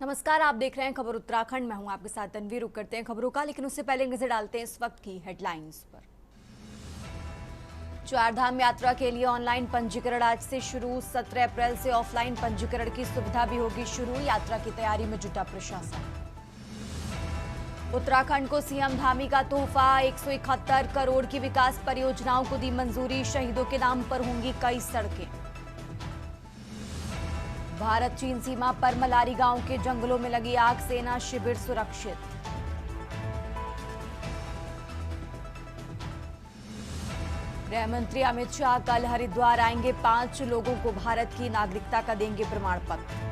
नमस्कार, आप देख रहे हैं खबर उत्तराखंड। मैं हूं आपके साथ तनवीर। रुक करते हैं खबरों का, लेकिन उससे पहले नजर डालते हैं इस वक्त की हेडलाइंस पर। चारधाम यात्रा के लिए ऑनलाइन पंजीकरण आज से शुरू। 17 अप्रैल से ऑफलाइन पंजीकरण की सुविधा भी होगी शुरू। यात्रा की तैयारी में जुटा प्रशासन। उत्तराखंड को सीएम धामी का तोहफा। 171 करोड़ की विकास परियोजनाओं को दी मंजूरी। शहीदों के नाम पर होंगी कई सड़कें। भारत चीन सीमा पर मलारी गांव के जंगलों में लगी आग। सेना शिविर सुरक्षित। गृह मंत्री अमित शाह कल हरिद्वार आएंगे। 5 लोगों को भारत की नागरिकता का देंगे प्रमाण पत्र।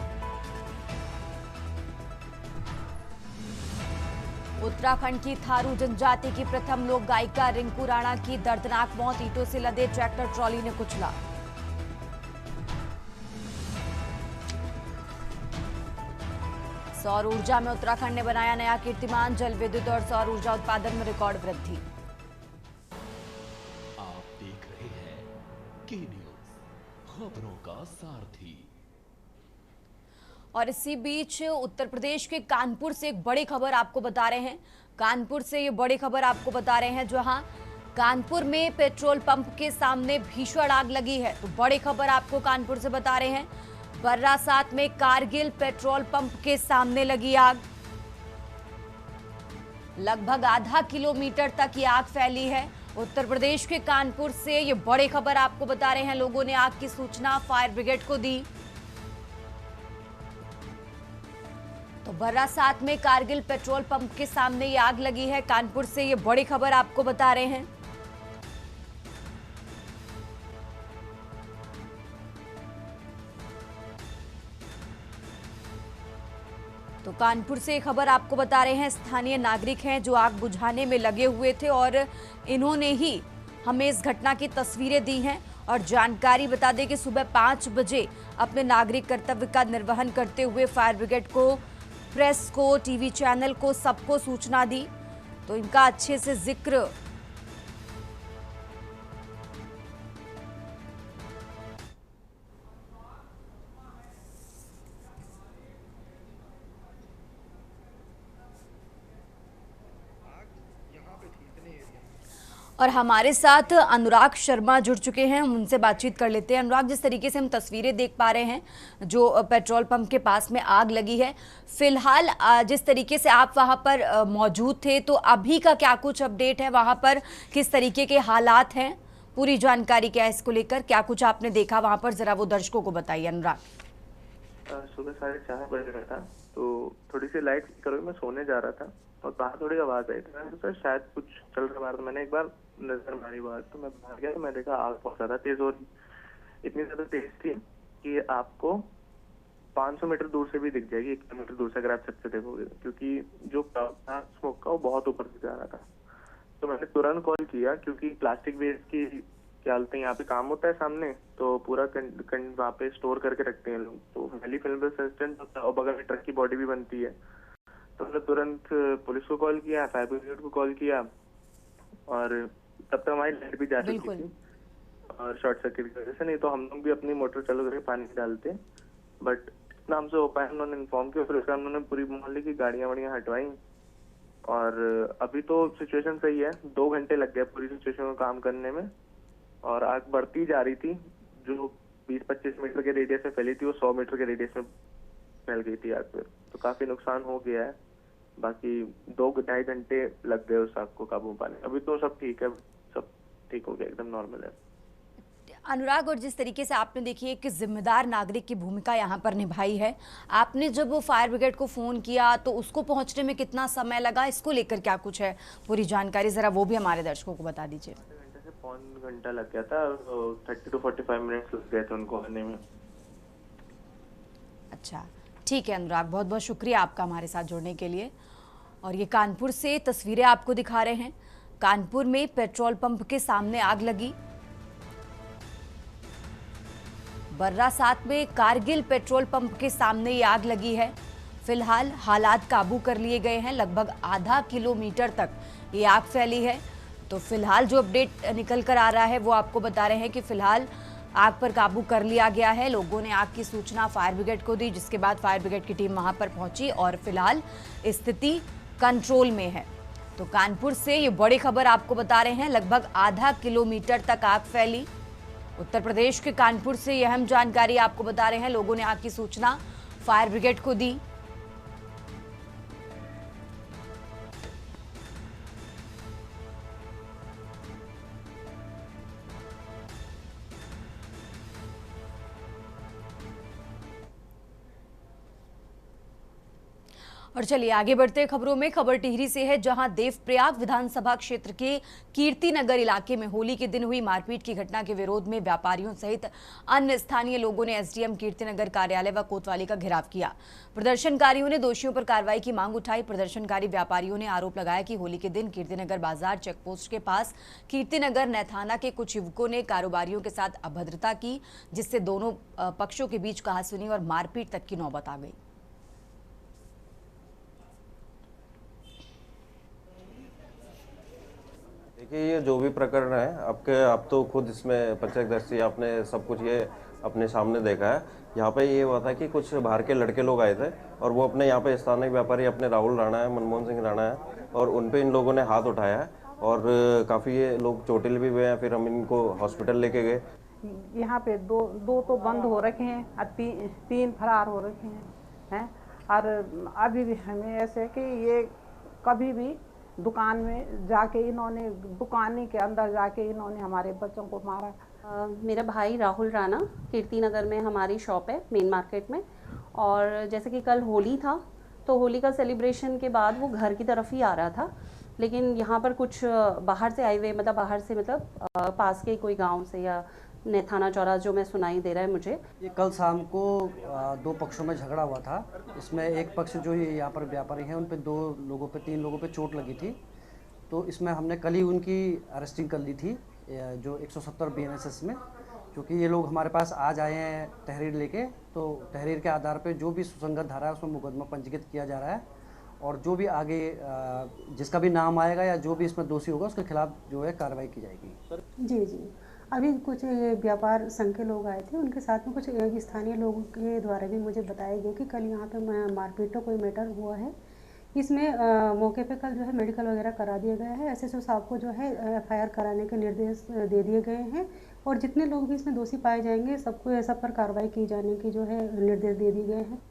उत्तराखंड की थारू जनजाति की प्रथम लोक गायिका रिंकू राणा की दर्दनाक मौत। ईंटों से लदे ट्रैक्टर ट्रॉली ने कुचला। सौर ऊर्जा में उत्तराखंड ने बनाया नया कीर्तिमान। जल विद्युत और सौर ऊर्जा उत्पादन में रिकॉर्ड वृद्धि। आप देख रहे हैं के न्यूज़, खबरों का सारथी। और इसी बीच उत्तर प्रदेश के कानपुर से एक बड़ी खबर आपको बता रहे हैं। कानपुर से ये बड़ी खबर आपको बता रहे हैं, जहां कानपुर में पेट्रोल पंप के सामने भीषण आग लगी है। तो बड़ी खबर आपको कानपुर से बता रहे हैं। बर्रासात में कारगिल पेट्रोल पंप के सामने लगी आग। लगभग आधा किलोमीटर तक ये आग फैली है। उत्तर प्रदेश के कानपुर से ये बड़ी खबर आपको बता रहे हैं। लोगों ने आग की सूचना फायर ब्रिगेड को दी। तो बर्रासात में कारगिल पेट्रोल पंप के सामने ये आग लगी है। कानपुर से ये बड़ी खबर आपको बता रहे हैं। तो कानपुर से खबर आपको बता रहे हैं। स्थानीय नागरिक हैं जो आग बुझाने में लगे हुए थे और इन्होंने ही हमें इस घटना की तस्वीरें दी हैं। और जानकारी बता दें कि सुबह 5 बजे अपने नागरिक कर्तव्य का निर्वहन करते हुए फायर ब्रिगेड को, प्रेस को, टीवी चैनल को, सबको सूचना दी। तो इनका अच्छे से जिक्र और हमारे साथ अनुराग शर्मा जुड़ चुके हैं। हम उनसे बातचीत कर लेते हैं। अनुराग, जिस तरीके से हम तस्वीरें देख पा रहे हैं जो पेट्रोल पंप के पास में आग लगी है, फिलहाल जिस तरीके से आप वहां पर मौजूद थे, तो अभी का क्या कुछ अपडेट है? वहां पर किस तरीके के हालात हैं? पूरी जानकारी क्या है इसको लेकर? क्या कुछ आपने देखा वहां पर, जरा वो दर्शकों को बताइए अनुराग। सुबह 4:30 बज रहा था, तो थोड़ी सी लाइट करो, मैं सोने जा रहा था और बाहर थोड़ी आवाज आई। तो मैंने सोचा शायद कुछ चल रहा बाहर। तो मैंने एक बार नजर मारी बाहर, तो मैं बाहर गया तो मैं देखा आग बहुत ज्यादा तेज हो रही। इतनी ज्यादा तेज थी कि आपको 500 मीटर दूर से भी दिख जाएगी, 1 किलोमीटर दूर से अगर आप छत से देखोगे, क्योंकि जो क्लाउड था स्मोक का वो बहुत ऊपर से जा रहा था। तो मैंने तुरंत कॉल किया, क्योंकि प्लास्टिक वेस्ट की क्या हालत है, यहाँ पे काम होता है सामने, तो पूरा वहाँ पे स्टोर करके रखते हैं लोग। तो वैली फिल्म रेसिस्टेंट होता है और बगल में ट्रक की बॉडी भी बनती है। तो मैंने तुरंत पुलिस को कॉल किया, फायर ब्रिगेड को कॉल किया, और तब तक हमारी लाइट भी जा चुकी थी और शॉर्ट सर्किट की वजह से। नहीं तो हम लोग भी अपनी मोटर चालू करके पानी डालते, बट इतना हमसे हो पाया। उन्होंने इन्फॉर्म किया, फिर उसके बाद उन्होंने पूरी मोहल्ले की गाड़ियां वाड़ियां हटवाई और अभी तो सिचुएशन सही है। 2 घंटे लग गए पूरी सिचुएशन को काम करने में और आग बढ़ती जा रही थी। जो 20-25 मीटर के रेडियस में फैली थी वो 100 मीटर के रेडियस में फैल गई थी आग। फिर तो काफी नुकसान हो गया है। बाकी 2-2.5 घंटे लग गए उस आग को काबू पाने। अभी तो सब ठीक है, सब ठीक हो गया, एकदम नॉर्मल है। अनुराग, और जिस तरीके से आपने देखिए एक जिम्मेदार नागरिक की भूमिका यहाँ पर निभाई है, आपने जब वो फायर ब्रिगेड को फ़ोन किया तो उसको पहुँचने में कितना समय लगा? इसको लेकर क्या कुछ है पूरी जानकारी, ज़रा वो भी हमारे दर्शकों को बता दीजिए। आधे घंटे से पौन घंटा लग गया था, 30 to 45 मिनट्स लग गए थे उनको आने में। अच्छा, ठीक है अनुराग, बहुत बहुत शुक्रिया आपका हमारे साथ जुड़ने के लिए। और ये कानपुर से तस्वीरें आपको दिखा रहे हैं। कानपुर में पेट्रोल पंप के सामने आग लगी। बर्रासात में कारगिल पेट्रोल पंप के सामने ये आग लगी है। फिलहाल हालात काबू कर लिए गए हैं। लगभग आधा किलोमीटर तक ये आग फैली है। तो फिलहाल जो अपडेट निकल कर आ रहा है वो आपको बता रहे हैं कि फिलहाल आग पर काबू कर लिया गया है। लोगों ने आग की सूचना फायर ब्रिगेड को दी, जिसके बाद फायर ब्रिगेड की टीम वहां पर पहुंची और फिलहाल स्थिति कंट्रोल में है। तो कानपुर से ये बड़ी खबर आपको बता रहे हैं, लगभग आधा किलोमीटर तक आग फैली। उत्तर प्रदेश के कानपुर से यह अहम जानकारी आपको बता रहे हैं। लोगों ने आग की सूचना फायर ब्रिगेड को दी। और चलिए आगे बढ़ते खबरों में। खबर टिहरी से है, जहां देवप्रयाग विधानसभा क्षेत्र के कीर्तिनगर इलाके में होली के दिन हुई मारपीट की घटना के विरोध में व्यापारियों सहित अन्य स्थानीय लोगों ने एसडीएम कीर्तिनगर कार्यालय व कोतवाली का घेराव किया। प्रदर्शनकारियों ने दोषियों पर कार्रवाई की मांग उठाई। प्रदर्शनकारी व्यापारियों ने आरोप लगाया कि होली के दिन कीर्तिनगर बाजार चेकपोस्ट के पास कीर्तिनगर नैथाना के कुछ युवकों ने कारोबारियों के साथ अभद्रता की, जिससे दोनों पक्षों के बीच कहासुनी और मारपीट तक की नौबत आ गई। देखिए, ये जो भी प्रकरण है आप तो खुद इसमें प्रत्यक्षदर्शी, आपने सब कुछ ये अपने सामने देखा है। यहाँ पे ये हुआ था कि कुछ बाहर के लड़के लोग आए थे और वो अपने यहाँ पे स्थानीय व्यापारी अपने राहुल राणा है, मनमोहन सिंह राणा है, और उन पे इन लोगों ने हाथ उठाया है और काफ़ी ये लोग चोटिल भी हुए हैं। फिर हम इनको हॉस्पिटल लेके गए। यहाँ पे दो तो बंद हो रखे हैं और तीन फरार हो रखे हैं। और अभी भी हमें ऐसे कि ये कभी भी दुकान में जाके इन्होंने दुकान के अंदर जाके इन्होंने हमारे बच्चों को मारा। मेरा भाई राहुल राणा, कीर्तिनगर में हमारी शॉप है मेन मार्केट में। और जैसे कि कल होली था, तो होली का सेलिब्रेशन के बाद वो घर की तरफ ही आ रहा था, लेकिन यहाँ पर कुछ बाहर से आए हुए, मतलब पास के कोई गांव से या नैथाना चौराहा, जो मैं सुनाई दे रहा है मुझे। ये कल शाम को दो पक्षों में झगड़ा हुआ था। इसमें एक पक्ष जो यहाँ पर व्यापारी हैं, उन पे तीन लोगों पे चोट लगी थी। तो इसमें हमने कल ही उनकी अरेस्टिंग कर ली थी, जो 170 BNSS में, क्योंकि ये लोग हमारे पास आज आए हैं तहरीर लेके। तो तहरीर के आधार पे जो भी सुसंगत धारा है उसमें मुकदमा पंजीकृत किया जा रहा है, और जो भी आगे जिसका भी नाम आएगा या जो भी इसमें दोषी होगा उसके खिलाफ जो है कार्रवाई की जाएगी। जी, अभी कुछ व्यापार संघ के लोग आए थे, उनके साथ में कुछ स्थानीय लोगों के द्वारा भी मुझे बताया गया कि कल यहाँ पे मारपीट का कोई मैटर हुआ है। इसमें मौके पे कल जो है मेडिकल वगैरह करा दिया गया है। एसएसओ साहब को जो है FIR कराने के निर्देश दे दिए गए हैं, और जितने लोग भी इसमें दोषी पाए जाएंगे सबको सब पर कार्रवाई की जाने की जो है निर्देश दे दिए गए हैं।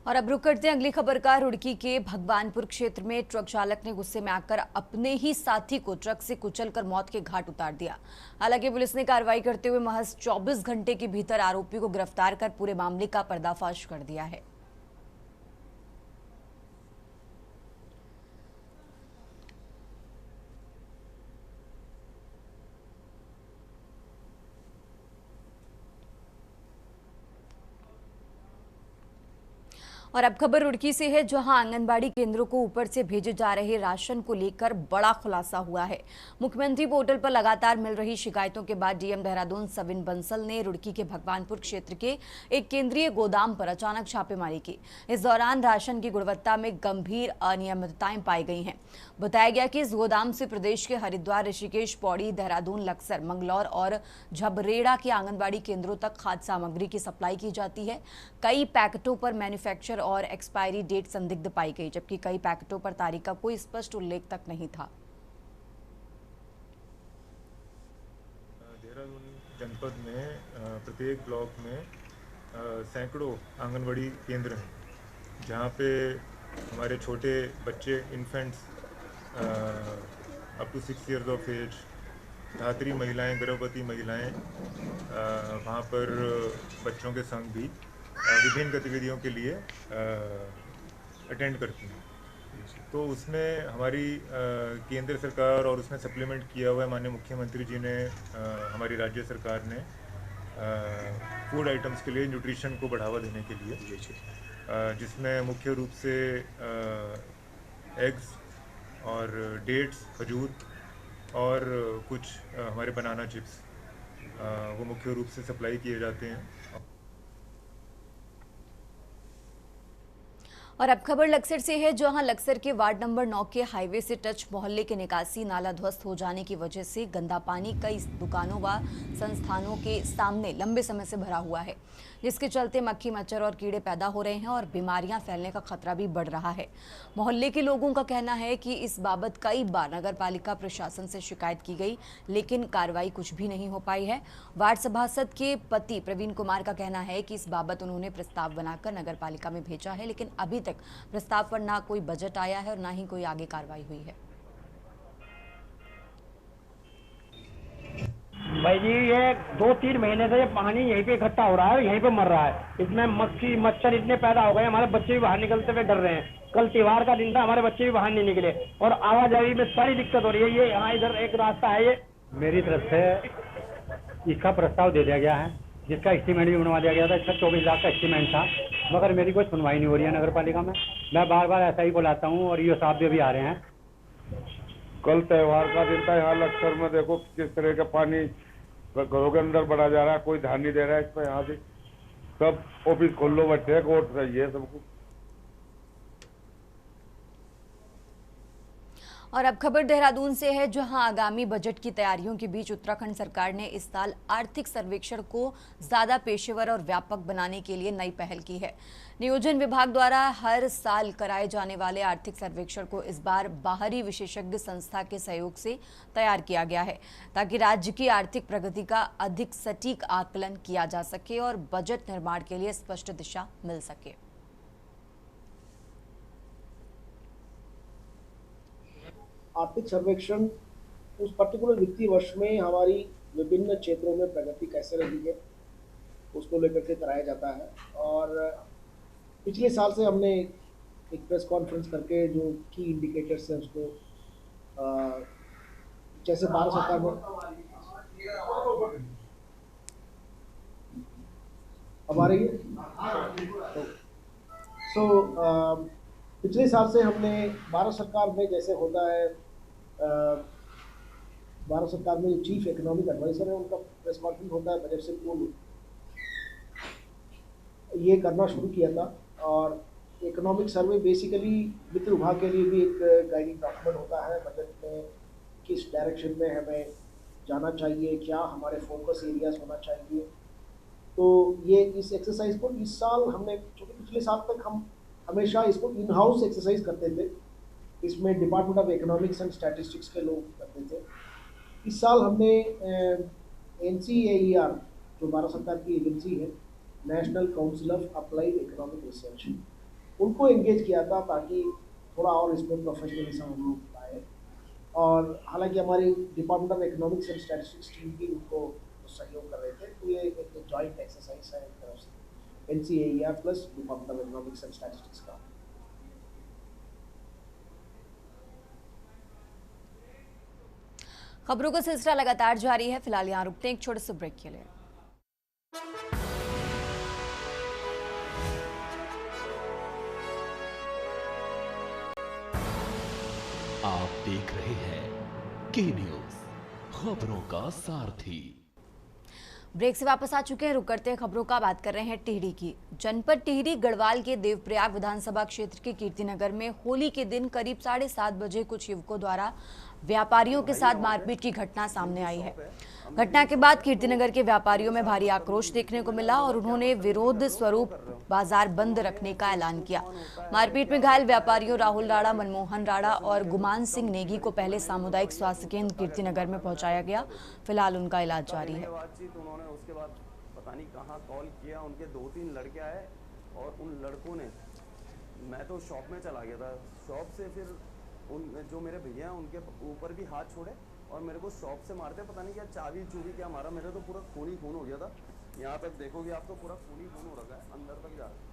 और अब रुक करते हैं अगली खबर का। रुड़की के भगवानपुर क्षेत्र में ट्रक चालक ने गुस्से में आकर अपने ही साथी को ट्रक से कुचलकर मौत के घाट उतार दिया। हालांकि पुलिस ने कार्रवाई करते हुए महज 24 घंटे के भीतर आरोपी को गिरफ्तार कर पूरे मामले का पर्दाफाश कर दिया है। और अब खबर रुड़की से है, जहां आंगनबाड़ी केंद्रों को ऊपर से भेजे जा रहे राशन को लेकर बड़ा खुलासा हुआ है। मुख्यमंत्री पोर्टल पर लगातार मिल रही शिकायतों के बाद डीएम देहरादून सविन बंसल ने रुड़की के भगवानपुर क्षेत्र के एक केंद्रीय गोदाम पर अचानक छापेमारी की। इस दौरान राशन की गुणवत्ता में गंभीर अनियमितताएं पाई गई हैं। बताया गया कि इस गोदाम से प्रदेश के हरिद्वार, ऋषिकेश, पौड़ी, देहरादून, लक्सर, मंगलौर और झबरेड़ा के आंगनबाड़ी केंद्रों तक खाद्य सामग्री की सप्लाई की जाती है। कई पैकेटों पर मैन्युफैक्चर और एक्सपायरी डेट संदिग्ध पाई गई, जबकि कई पैकेटों पर तारीख का कोई स्पष्ट उल्लेख तक नहीं था। देहरादून जनपद में प्रत्येक ब्लॉक में सैकड़ों आंगनबाड़ी केंद्र हैं, जहाँ पे हमारे छोटे बच्चे, infants up to 6 years of age, धात्री महिलाएं, गर्भवती महिलाएं वहाँ पर बच्चों के संग भी विभिन्न गतिविधियों के लिए अटेंड करती हैं। तो उसमें हमारी केंद्र सरकार और उसमें सप्लीमेंट किया हुआ है माननीय मुख्यमंत्री जी ने, हमारी राज्य सरकार ने फूड आइटम्स के लिए न्यूट्रिशन को बढ़ावा देने के लिए, जिसमें मुख्य रूप से एग्स और डेट्स, खजूर और कुछ हमारे बनाना चिप्स वो मुख्य रूप से सप्लाई किए जाते हैं। और अब खबर लक्सर से है, जहां लक्सर के वार्ड नंबर 9 के हाईवे से टच मोहल्ले के निकासी नाला ध्वस्त हो जाने की वजह से गंदा पानी कई दुकानों व संस्थानों के सामने लंबे समय से भरा हुआ है, जिसके चलते मक्खी मच्छर और कीड़े पैदा हो रहे हैं और बीमारियां फैलने का खतरा भी बढ़ रहा है। मोहल्ले के लोगों का कहना है कि इस बाबत कई बार नगर पालिका प्रशासन से शिकायत की गई, लेकिन कार्रवाई कुछ भी नहीं हो पाई है। वार्ड सभासद के पति प्रवीण कुमार का कहना है कि इस बाबत उन्होंने प्रस्ताव बनाकर नगर पालिका में भेजा है, लेकिन अभी तक प्रस्ताव पर ना कोई बजट आया है और ना ही कोई आगे कार्रवाई हुई है। भाई जी, ये 2-3 महीने से ये पानी यहीं पे इकट्ठा हो रहा है, यहीं पे मर रहा है। इसमें मक्खी मच्छर इतने पैदा हो गए, हमारे बच्चे भी बाहर निकलते हुए डर रहे हैं। कल त्योहार का दिन था, हमारे बच्चे भी बाहर नहीं निकले और आवाजाही में सारी दिक्कत हो रही है। ये यहाँ इधर एक रास्ता है, ये मेरी तरफ से इसका प्रस्ताव दे दिया गया है, जिसका एस्टीमेट भी बनवा दिया गया था। इसका 24 लाख का एस्टीमेट था, मगर मेरी कोई सुनवाई नहीं हो रही है नगर पालिका में। मैं बार बार ऐसा ही बुलाता हूँ और ये साहब भी अभी आ रहे हैं। कल त्योहार का दिन था, यहाँ लक्सर में देखो किस तरह का पानी घरों के अंदर बढ़ा जा रहा है, कोई ध्यान नहीं दे रहा है इस पर। यहाँ से सब ऑफिस खोल लो, बैठे कोर्ट चाहिए सबको। और अब खबर देहरादून से है, जहां आगामी बजट की तैयारियों के बीच उत्तराखंड सरकार ने इस साल आर्थिक सर्वेक्षण को ज्यादा पेशेवर और व्यापक बनाने के लिए नई पहल की है। नियोजन विभाग द्वारा हर साल कराए जाने वाले आर्थिक सर्वेक्षण को इस बार बाहरी विशेषज्ञ संस्था के सहयोग से तैयार किया गया है, ताकि राज्य की आर्थिक प्रगति का अधिक सटीक आकलन किया जा सके और बजट निर्माण के लिए स्पष्ट दिशा मिल सके। आर्थिक सर्वेक्षण उस पर्टिकुलर वित्तीय वर्ष में हमारी विभिन्न क्षेत्रों में प्रगति कैसे रही है उसको लेकर के कराया जाता है। और पिछले साल से हमने एक प्रेस कॉन्फ्रेंस करके जो की इंडिकेटर्स हैं उसको जैसे भारत सरकार में हमारे पिछले साल से हमने भारत सरकार में जैसे होता है, भारत सरकार में जो चीफ इकोनॉमिक एडवाइजर है उनका प्रेस कॉन्फ्रेंस होता है बजट से पूर्व, ये करना शुरू किया था। और इकोनॉमिक सर्वे बेसिकली वित्त विभाग के लिए भी एक गाइडिंग डॉक्यूमेंट होता है, बजट में किस डायरेक्शन में हमें जाना चाहिए, क्या हमारे फोकस एरियाज होना चाहिए। तो ये इस एक्सरसाइज को इस साल हमने, चूँकि पिछले साल तक हम हमेशा इसको इन हाउस एक्सरसाइज करते थे, इसमें department of economics and statistics के लोग करते थे। इस साल हमने NCAER जो भारत सरकार की एजेंसी है, national council of applied economic research, उनको एंगेज किया था ताकि थोड़ा और इसमें प्रोफेशनलिज्म हम लोग आए। और हालांकि हमारी department of economics and statistics team भी उनको सहयोग कर रहे थे। तो ये एक जॉइंट एक्सरसाइज है एक तरफ से NCAER plus department of economics and statistics का। खबरों का सिलसिला लगातार जारी है। फिलहाल यहाँ रुकते हैं एक छोटे से ब्रेक के लिए। आप देख रहे हैं के न्यूज, खबरों का सारथी। ब्रेक से वापस आ चुके हैं, रुक करते हैं खबरों का। बात कर रहे हैं टिहरी की। जनपद टिहरी गढ़वाल के देवप्रयाग विधानसभा क्षेत्र के कीर्तिनगर में होली के दिन करीब 7:30 बजे कुछ युवकों द्वारा व्यापारियों के साथ मारपीट की घटना सामने आई है। घटना के बाद कीर्तिनगर के व्यापारियों में भारी आक्रोश देखने को मिला और उन्होंने विरोध स्वरूप बाजार बंद रखने का ऐलान किया। मारपीट में घायल व्यापारियों राहुल राणा, मनमोहन राणा और गुमान सिंह नेगी को पहले सामुदायिक स्वास्थ्य केंद्र कीर्तिनगर में पहुंचाया गया। फिलहाल उनका इलाज जारी है। उन्होंने उसके बाद पता नहीं कहाँ कॉल किया, उनके 2-3 लड़के आए और उन लड़कों ने, मैं तो शॉप में चला गया था, शॉप से फिर उन जो मेरे भैया हैं उनके ऊपर भी हाथ छोड़े और मेरे को शॉप से मारते, पता नहीं क्या चाबी चूबी क्या मारा, मेरे तो पूरा खून ही खून हो गया था। यहाँ तक देखोगे आप तो पूरा खून ही खून हो रखा है, अंदर तक जा रहा है।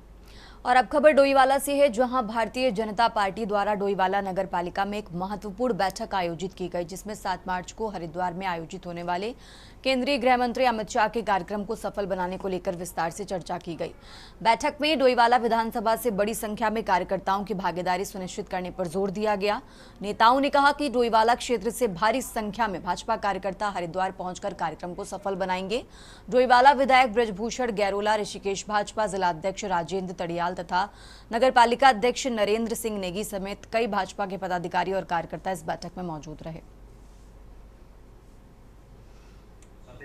और अब खबर डोईवाला से है, जहां भारतीय जनता पार्टी द्वारा डोईवाला नगर पालिका में एक महत्वपूर्ण बैठक आयोजित की गई, जिसमें 7 मार्च को हरिद्वार में आयोजित होने वाले केंद्रीय गृह मंत्री अमित शाह के कार्यक्रम को सफल बनाने को लेकर विस्तार से चर्चा की गई। बैठक में डोईवाला विधानसभा से बड़ी संख्या में कार्यकर्ताओं की भागीदारी सुनिश्चित करने पर जोर दिया गया। नेताओं ने कहा कि डोईवाला क्षेत्र से भारी संख्या में भाजपा कार्यकर्ता हरिद्वार पहुंचकर कार्यक्रम को सफल बनाएंगे। डोईवाला विधायक ब्रजभूषण गैरोला, ऋषिकेश भाजपा जिला अध्यक्ष राजेंद्र तड़ियाल अग्रवाल तथा नगर पालिका अध्यक्ष नरेंद्र सिंह नेगी समेत कई भाजपा के पदाधिकारी और कार्यकर्ता इस बैठक में मौजूद रहे।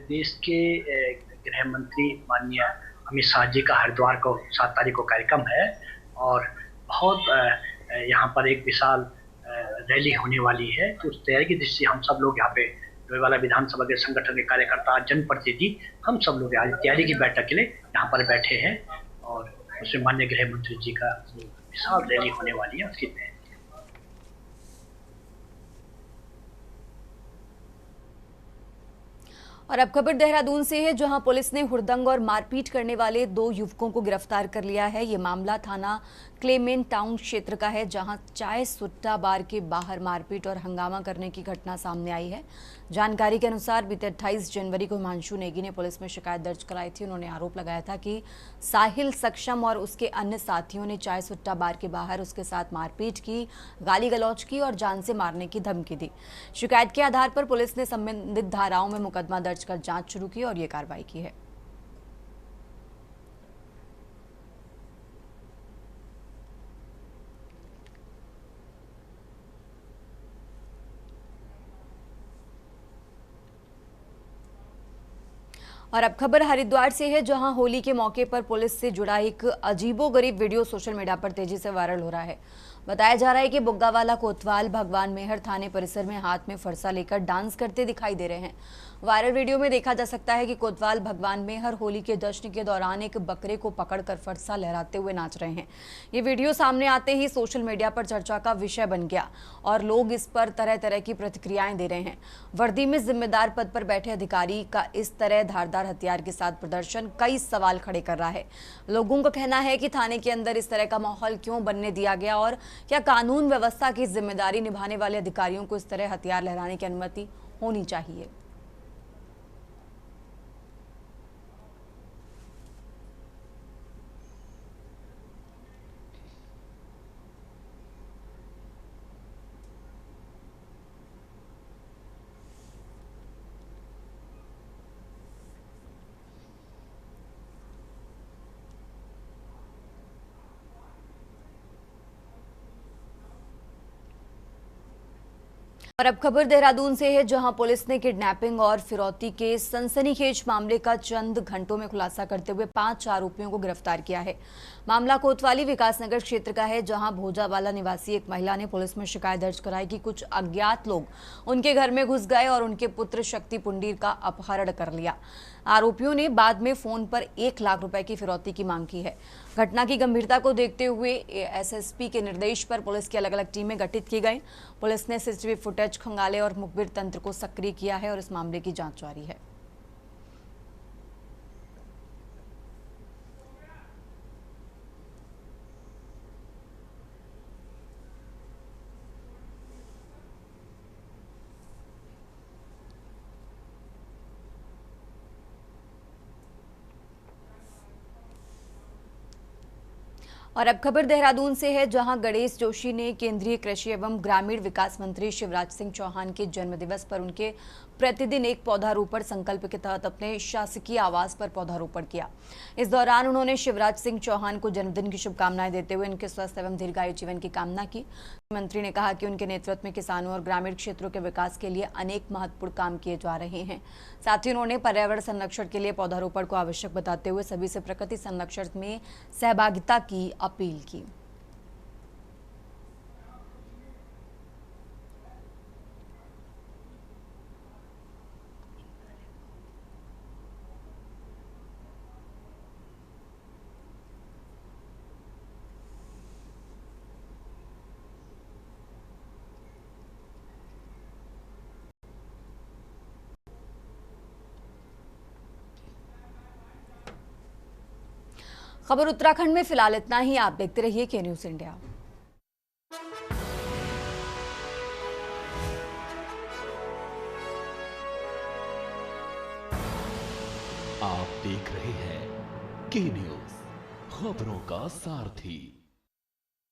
देश के गृह मंत्री माननीय अमित शाह जी का हरिद्वार को 7 तारीख को कार्यक्रम है और बहुत यहाँ पर एक विशाल रैली होने वाली है। तो उस तैयारी की दृष्टि से हम सब लोग यहाँ पे डोईवाला विधानसभा के संगठन के कार्यकर्ता, जनप्रतिनिधि, हम सब लोग आज तैयारी की बैठक के लिए यहाँ पर बैठे हैं और उसमें माननीय गृह मंत्री जी का विशाल रैली होने वाली है, उसकी तैयारी। और अब खबर देहरादून से है, जहां पुलिस ने हुड़दंग और मारपीट करने वाले 2 युवकों को गिरफ्तार कर लिया है। ये मामला थाना क्लेमेंट टाउन क्षेत्र का है, जहां चाय सुट्टा बार के बाहर मारपीट और हंगामा करने की घटना सामने आई है। जानकारी के अनुसार बीते 28 जनवरी को हिमांशु नेगी ने पुलिस में शिकायत दर्ज कराई थी। उन्होंने आरोप लगाया था कि साहिल सक्षम और उसके अन्य साथियों ने चाय सुट्टा बार के बाहर उसके साथ मारपीट की, गाली गलौज की और जान से मारने की धमकी दी। शिकायत के आधार पर पुलिस ने संबंधित धाराओं में मुकदमा दर्ज कर जांच शुरू की और ये कार्रवाई की है। और अब खबर हरिद्वार से है, जहां होली के मौके पर पुलिस से जुड़ा एक अजीबोगरीब वीडियो सोशल मीडिया पर तेजी से वायरल हो रहा है। बताया जा रहा है कि बुग्गावाला कोतवाल भगवान मेहर थाने परिसर में हाथ में फरसा लेकर डांस करते दिखाई दे रहे हैं। वायरल वीडियो में देखा जा सकता है कि कोतवाल भगवान मेहर होली के जश्न के दौरान एक बकरे को पकड़कर फरसा लहराते हुए नाच रहे हैं। ये वीडियो सामने आते ही सोशल मीडिया पर चर्चा का विषय बन गया और लोग इस पर तरह तरह की प्रतिक्रियाएं दे रहे हैं। वर्दी में जिम्मेदार पद पर बैठे अधिकारी का इस तरह धारदार हथियार के साथ प्रदर्शन कई सवाल खड़े कर रहा है। लोगों का कहना है कि थाने के अंदर इस तरह का माहौल क्यों बनने दिया गया और क्या कानून व्यवस्था की जिम्मेदारी निभाने वाले अधिकारियों को इस तरह हथियार लहराने की अनुमति होनी चाहिए। और अब खबर देहरादून से है, जहां पुलिस ने किडनैपिंग और फिरौती के सनसनीखेज मामले का चंद घंटों में खुलासा करते हुए 5 आरोपियों को गिरफ्तार किया है। मामला कोतवाली विकासनगर क्षेत्र का है, जहां भोजावाला निवासी एक महिला ने पुलिस में शिकायत दर्ज कराई कि कुछ अज्ञात लोग उनके घर में घुस गए और उनके पुत्र शक्ति पुंडीर का अपहरण कर लिया। आरोपियों ने बाद में फोन पर 1 लाख रुपए की फिरौती की मांग की है। घटना की गंभीरता को देखते हुए एसएसपी के निर्देश पर पुलिस की अलग अलग टीमें गठित की गई। पुलिस ने सीसीटीवी फुटेज खंगाले और मुखबिर तंत्र को सक्रिय किया है और इस मामले की जांच जारी है। और अब खबर देहरादून से है, जहां गणेश जोशी ने केंद्रीय कृषि एवं ग्रामीण विकास मंत्री शिवराज सिंह चौहान के जन्मदिवस पर उनके प्रतिदिन एक पौधारोपण संकल्प के तहत अपने शासकीय आवास पर पौधारोपण किया। इस दौरान उन्होंने शिवराज सिंह चौहान को जन्मदिन की शुभकामनाएं देते हुए उनके स्वस्थ एवं दीर्घायु जीवन की कामना की। मंत्री ने कहा कि उनके नेतृत्व में किसानों और ग्रामीण क्षेत्रों के विकास के लिए अनेक महत्वपूर्ण काम किए जा रहे हैं। साथ ही उन्होंने पर्यावरण संरक्षण के लिए पौधारोपण को आवश्यक बताते हुए सभी से प्रकृति संरक्षण में सहभागिता की अपील की। खबर उत्तराखंड में फिलहाल इतना ही। आप देखते रहिए के न्यूज़ इंडिया। आप देख रहे हैं के न्यूज़, खबरों का सारथी।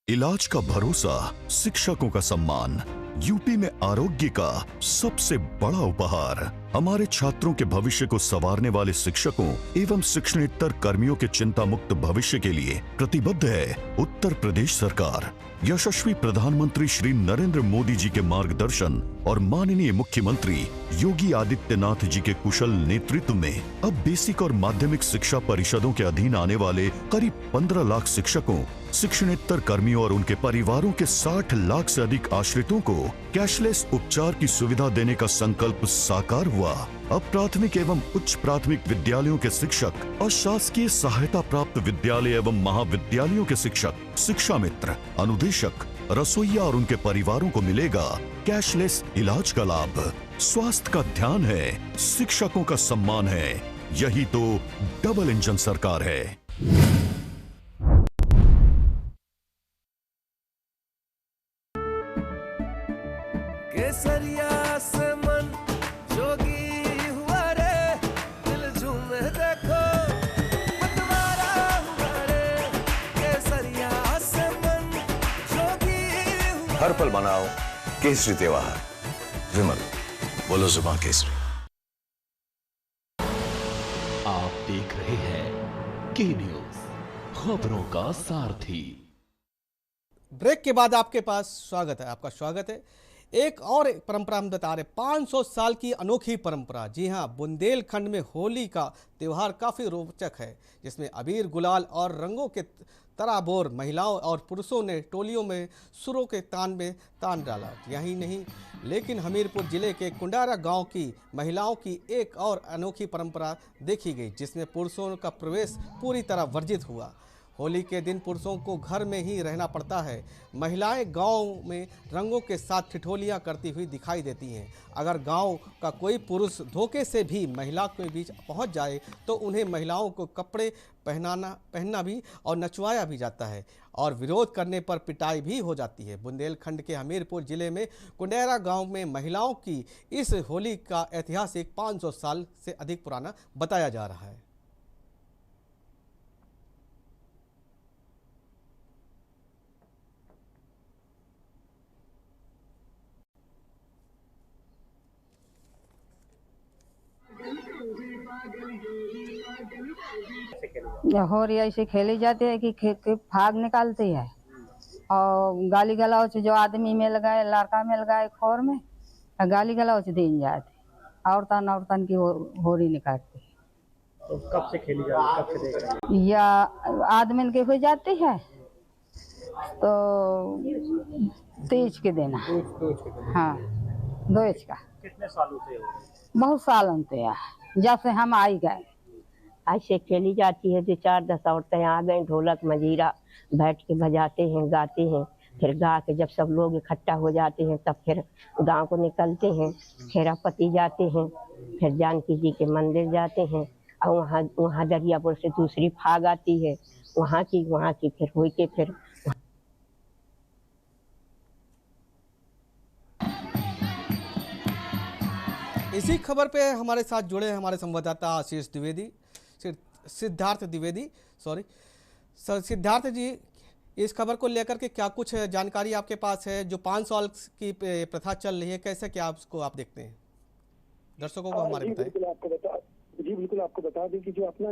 इलाज का भरोसा, शिक्षकों का सम्मान, यूपी में आरोग्य का सबसे बड़ा उपहार। हमारे छात्रों के भविष्य को संवारने वाले शिक्षकों एवं शिक्षणेतर कर्मियों के चिंता मुक्त भविष्य के लिए प्रतिबद्ध है उत्तर प्रदेश सरकार। यशस्वी प्रधानमंत्री श्री नरेंद्र मोदी जी के मार्गदर्शन और माननीय मुख्यमंत्री योगी आदित्यनाथ जी के कुशल नेतृत्व में अब बेसिक और माध्यमिक शिक्षा परिषदों के अधीन आने वाले करीब 15 लाख शिक्षकों, शिक्षणेतर कर्मियों और उनके परिवारों के 60 लाख से अधिक आश्रितों को कैशलेस उपचार की सुविधा देने का संकल्प साकार हुआ। अब प्राथमिक एवं उच्च प्राथमिक विद्यालयों के शिक्षक और शासकीय सहायता प्राप्त विद्यालय एवं महाविद्यालयों के शिक्षक, शिक्षा मित्र, अनुदेशक, रसोइया और उनके परिवारों को मिलेगा कैशलेस इलाज का लाभ। स्वास्थ्य का ध्यान है, शिक्षकों का सम्मान है, यही तो डबल इंजन सरकार है। केसरिया से मन जोगी हुआ रे, दिल झूमे देखो मतवारा हुआ रे। केसरिया से मन जोगी हुआ। हर पल मनाओ केसरी त्योहार। विमल, बोलो जुबान केसरी। आप देख रहे हैं के न्यूज, खबरों का सारथी। ब्रेक के बाद आपके पास स्वागत है, आपका स्वागत है। एक और परंपरा हम बता रहे, 500 साल की अनोखी परंपरा। जी हाँ, बुंदेलखंड में होली का त्यौहार काफ़ी रोचक है, जिसमें अबीर, गुलाल और रंगों के तराबोर महिलाओं और पुरुषों ने टोलियों में सुरों के तान में तान डाला। यही नहीं, लेकिन हमीरपुर जिले के कुंडारा गांव की महिलाओं की एक और अनोखी परंपरा देखी गई, जिसमें पुरुषों का प्रवेश पूरी तरह वर्जित हुआ। होली के दिन पुरुषों को घर में ही रहना पड़ता है। महिलाएं गांव में रंगों के साथ ठिठोलियां करती हुई दिखाई देती हैं। अगर गांव का कोई पुरुष धोखे से भी महिला के बीच पहुंच जाए तो उन्हें महिलाओं को कपड़े पहनना भी और नचवाया भी जाता है, और विरोध करने पर पिटाई भी हो जाती है। बुंदेलखंड के हमीरपुर जिले में कुंडेरा गांव में महिलाओं की इस होली का ऐतिहासिक 500 साल से अधिक पुराना बताया जा रहा है। होली ऐसे खेली जाती है कि फाग निकालती है और गाली गलौच जो आदमी मिल गए, लड़का मिल गए खोर में, गाली गलौच दिन जाती। औरतन की होली निकालती है। तो कब से खेली जाती है, कब से देख रहे हैं? या आदमी की हो जाती है तो तीज के दिन। हाँ, दोज का। कितने सालों से हो? बहुत सालों से है, जब से हम आई गए। ऐसे खेली जाती है। जो 4-10 औरतें आ गई, ढोलक मजीरा बैठ के बजाते हैं, गाते हैं। फिर गा के जब सब लोग इकट्ठा हो जाते हैं तब फिर गांव को निकलते हैं, खेरापति जाते हैं, फिर जानकी जी के मंदिर जाते हैं और वहाँ दरियापुर से दूसरी फाग आती है, वहाँ की फिर हो के फिर। इसी खबर पे हमारे साथ जुड़े हैं हमारे संवाददाता आशीष द्विवेदी, सिद्धार्थ द्विवेदी, सॉरी सिद्धार्थ जी, इस खबर को लेकर के क्या कुछ जानकारी आपके पास है? जो 5 साल की प्रथा चल रही है, कैसे क्या उसको आप देखते हैं? दर्शकों को हमारे बताएं। बिल्कुल आपको बता दें कि जो अपना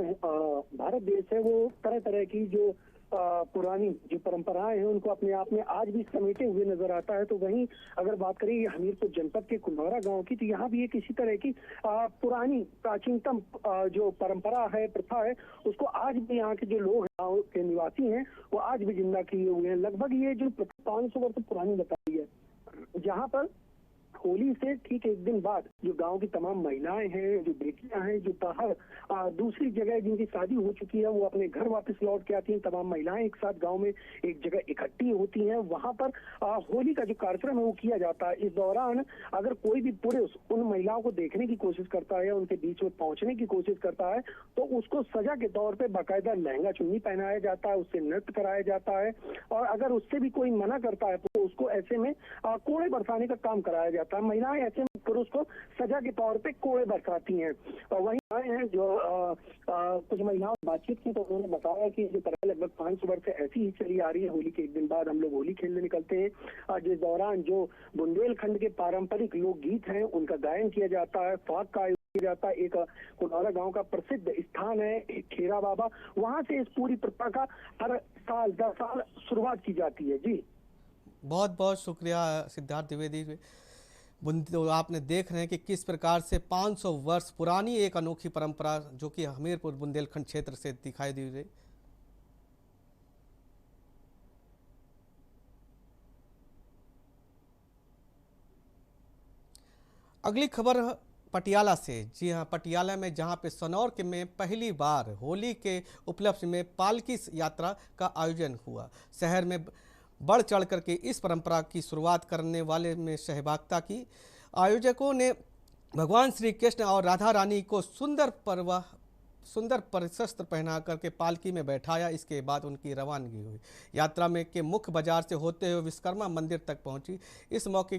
भारत देश है वो तरह तरह की जो पुरानी जो परंपराएं हैं उनको अपने आप में आज भी समेटे हुए नजर आता है। तो वहीं अगर बात करें हमीरपुर जनपद के कुंडौरा गांव की, तो यहाँ भी एक इसी तरह की पुरानी प्राचीनतम जो परंपरा है, प्रथा है, उसको आज भी यहाँ के जो लोग गाँव के निवासी हैं वो आज भी जिंदा किए हुए हैं। लगभग ये जो 500 वर्ष पुरानी बताई है, जहाँ पर होली से ठीक एक दिन बाद जो गांव की तमाम महिलाएं हैं, जो बेटियां हैं, जो बाहर दूसरी जगह जिनकी शादी हो चुकी है, वो अपने घर वापस लौट के आती हैं। तमाम महिलाएं एक साथ गांव में एक जगह इकट्ठी होती हैं। वहां पर होली का जो कार्यक्रम है वो किया जाता है। इस दौरान अगर कोई भी पुरुष उन महिलाओं को देखने की कोशिश करता है, उनके बीच में पहुंचने की कोशिश करता है, तो उसको सजा के तौर पर बाकायदा लहंगा चुन्नी पहनाया जाता है, उससे नृत्य कराया जाता है, और अगर उससे भी कोई मना करता है तो उसको ऐसे में कोड़े बरसाने का काम कराया जाता है। जाता है। महिलाएं ऐसे में पुरुष को सजा के तौर पे कोड़े बरसाती हैं। और वहीं आए हैं जो कुछ महिलाओं से बातचीत की तो उन्होंने बताया कि जो तरह लगभग 500 वर्ष से ऐसी ही चली आ रही है। होली के एक दिन बाद हम लोग होली खेलने निकलते हैं, जिस दौरान जो बुंदेलखंड के पारंपरिक लोकगीत हैं उनका गायन किया जाता है, फाग का आयोजन किया जाता है। एक कुनौरा गांव का प्रसिद्ध स्थान है खेरा बाबा, वहां से इस पूरी प्रथा का हर साल 10 साल शुरुआत की जाती है। जी बहुत बहुत शुक्रिया सिद्धार्थ द्विवेदी। तो आपने देख रहे हैं कि किस प्रकार से 500 वर्ष पुरानी एक अनोखी परंपरा जो कि हमीरपुर बुंदेलखंड क्षेत्र से दिखाई दी रही। अगली खबर पटियाला से। जी हां, पटियाला में जहां पे सनौर के में पहली बार होली के उपलक्ष्य में पालकी यात्रा का आयोजन हुआ। शहर में बढ़ चढ़ करके इस परंपरा की शुरुआत करने वाले में सहभागिता की। आयोजकों ने भगवान श्री कृष्ण और राधा रानी को सुंदर परिशस्त्र पहना करके पालकी में बैठाया। इसके बाद उनकी रवानगी हुई। यात्रा में के मुख्य बाजार से होते हुए विश्वकर्मा मंदिर तक पहुंची। इस मौके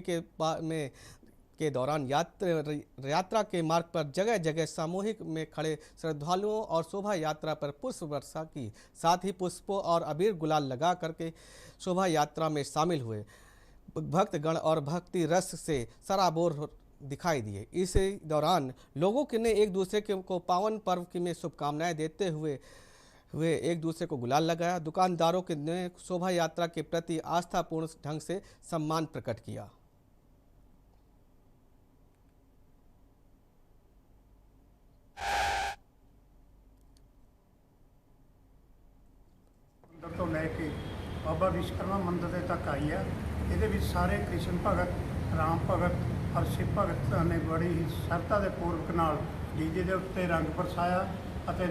के दौरान यात्रा के मार्ग पर जगह जगह सामूहिक में खड़े श्रद्धालुओं और शोभा यात्रा पर पुष्प वर्षा की, साथ ही पुष्पों और अबीर गुलाल लगा करके शोभा यात्रा में शामिल हुए। भक्तगण और भक्ति रस से सराबोर दिखाई दिए। इस दौरान लोगों ने एक दूसरे को पावन पर्व की में शुभकामनाएं देते हुए एक दूसरे को गुलाल लगाया। दुकानदारों के ने शोभा यात्रा के प्रति आस्थापूर्ण ढंग से सम्मान प्रकट किया। ਤੋਂ ਲੈ ਕੇ ਬਾਬਾ ਵਿਸ਼ਵਕਰਮਾ ਮੰਦਿਰ ਦੇ ਤੱਕ ਆਈ ਹੈ। ਇਹਦੇ ਵਿੱਚ ਸਾਰੇ ਕ੍ਰਿਸ਼ਨ ਭਗਤ, ਰਾਮ ਭਗਤ ਔਰ ਸ਼ਿਵ ਭਗਤ ਨੇ ਬੜੀ ਹੀ ਸ਼ਰਧਾ ਦੇ ਪੂਰਵਕ ਨਾਲ ਡੀਜੇ ਦੇ ਉੱਤੇ ਰੰਗ ਬਰਸਾਇਆ ਅਤੇ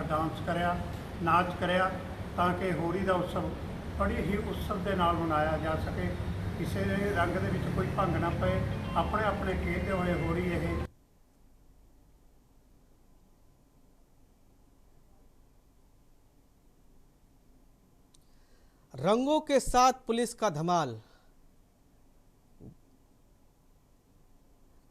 ਡਾਂਸ ਕਰਿਆ, ਨਾਚ ਕਰਿਆ ਤਾਂ ਕਿ ਹੋਲੀ ਦਾ ਉਤਸਵ ਬੜੀ ਹੀ ਉਤਸਵ ਦੇ ਨਾਲ ਮਨਾਇਆ ਜਾ ਸਕੇ। ਕਿਸੇ ਰੰਗ ਦੇ ਵਿੱਚ ਕੋਈ ਭੰਗ ਨਾ ਪਏ। ਆਪਣੇ ਆਪਣੇ ਖੇਡਦੇ ਹੋਏ ਹੋਲੀ ਇਹ रंगों के साथ पुलिस का धमाल।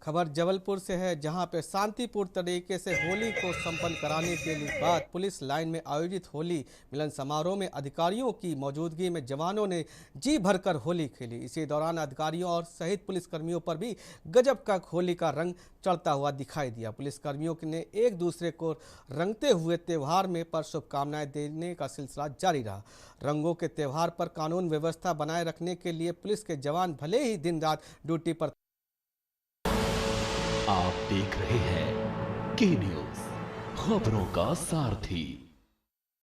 खबर जबलपुर से है, जहां पे शांतिपूर्ण तरीके से होली को संपन्न कराने के बाद पुलिस लाइन में आयोजित होली मिलन समारोह में अधिकारियों की मौजूदगी में जवानों ने जी भरकर होली खेली। इसी दौरान अधिकारियों और सहित पुलिसकर्मियों पर भी गजब का होली का रंग चढ़ता हुआ दिखाई दिया। पुलिसकर्मियों ने एक दूसरे को रंगते हुए त्यौहार में पर शुभकामनाएं देने का सिलसिला जारी रहा। रंगों के त्यौहार पर कानून व्यवस्था बनाए रखने के लिए पुलिस के जवान भले ही दिन रात ड्यूटी पर। आप देख रहे हैं के न्यूज़, खबरों का सारथी।